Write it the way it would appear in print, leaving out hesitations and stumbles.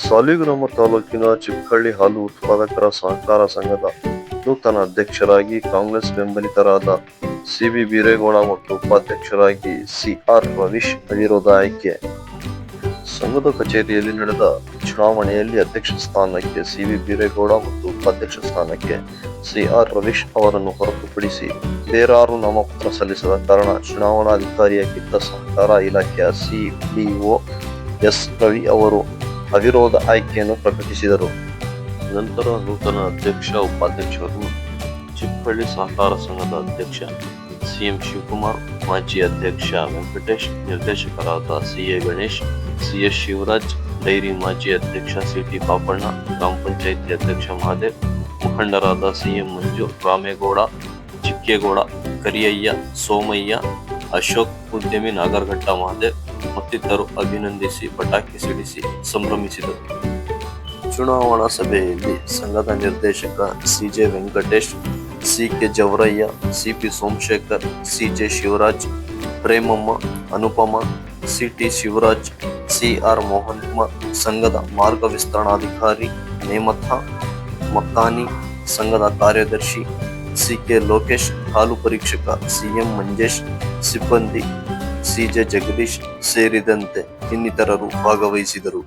ಸಾಲಿಗ್ರಾಮ ತಾಲೂಕಿನ ಚಿಕ್ಕಹಳ್ಳಿ ಹಾಲು ಉತ್ಪಾದಕರ ಸಹಕಾರ ಸಂಘದ ನೂತನ ಅಧ್ಯಕ್ಷರಾಗಿ ಕಾಂಗ್ರೆಸ್ ಬೆಂಬಲಿತರಾದ ಸಿಬಿ ಬೀರೇಗೌಡ ಮತ್ತು ಉಪಾಧ್ಯಕ್ಷರಾಗಿ ಸಿಆರ್ ರವೀಶ್ ಅವಿರೋಧ ಆಯ್ಕೆ. ಸಂಘದ ಕಚೇರಿಯಲ್ಲಿ ನಡೆದ ಚುನಾವಣೆಯಲ್ಲಿ ಅಧ್ಯಕ್ಷ ಸ್ಥಾನಕ್ಕೆ ಸಿಬಿ ಬೀರೇಗೌಡ ಮತ್ತು ಉಪಾಧ್ಯಕ್ಷ ಸ್ಥಾನಕ್ಕೆ ಸಿಆರ್ ರವೀಶ್ ಅವರನ್ನು ಹೊರತುಪಡಿಸಿ ಬೇರಾರು ನಾಮಪತ್ರ ಸಲ್ಲಿಸದ ಕಾರಣ ಚುನಾವಣಾಧಿಕಾರಿಯಾಗಿದ್ದ ಸಹಕಾರ ಇಲಾಖೆಯ ಸಿಡಿಒ ಎಸ್ ರವಿ ಅವರು ಅವಿರೋಧ ಆಯ್ಕೆಯನ್ನು ಪ್ರಕಟಿಸಿದರು. ನಂತರ ನೂತನ ಅಧ್ಯಕ್ಷ ಉಪಾಧ್ಯಕ್ಷರು ಚಿಕ್ಕಹಳ್ಳಿ ಸಹಕಾರ ಸಂಘದ ಅಧ್ಯಕ್ಷ ಸಿಎಂ ಶಿವಕುಮಾರ್, ಮಾಜಿ ಅಧ್ಯಕ್ಷ ವೆಂಕಟೇಶ್, ನಿರ್ದೇಶಕರಾದ CA Ganesh, CS Shivaraj, dairy ಮಾಜಿ ಅಧ್ಯಕ್ಷ ಸಿಟಿ ಪಾಪಣ್ಣ, ಗ್ರಾಮ ಪಂಚಾಯಿತಿ ಅಧ್ಯಕ್ಷ ಮಹಾದೇವ್, ಮುಖಂಡರಾದ ಸಿಎಂ ಮಂಜು, ರಾಮೇಗೌಡ, ಚಿಕ್ಕೇಗೌಡ, ಕರಿಯಯ್ಯ, ಸೋಮಯ್ಯ, ಅಶೋಕ್, ಉದ್ಯಮಿ ನಾಗರಘಟ್ಟ ಮಹಾದೇವ್ ಮತ್ತಿತರರು ಅಭಿನಂದಿಸಿ ಪಟಾಕಿ ಸಿಡಿಸಿ ಸಂಭ್ರಮಿಸಿದರು. ಚುನಾವಣಾ ಸಭೆಯಲ್ಲಿ ಸಂಘದ ನಿರ್ದೇಶಕ CJ Venkatesh, CK Javarayya, CP Somashekar, CJ Shivaraj, Premamma, Anupama, CT Shivaraj, CR Mohan Kumar, ಸಂಘದ ಮಾರ್ಗ ವಿಸ್ತರಣಾಧಿಕಾರಿ ನೇಮಥ ಮಕ್ಕಾನಿ, ಸಂಘದ ಕಾರ್ಯದರ್ಶಿ ಸಿಕೆ ಲೋಕೇಶ್, ಹಾಲು ಪರೀಕ್ಷಕ ಸಿಎಂ ಮಂಜೇಶ್, ಸಿಬ್ಬಂದಿ ಸಿಜೆ ಜಗದೀಶ್ ಸೇರಿದಂತೆ ಇನ್ನಿತರರು ಭಾಗವಹಿಸಿದರು.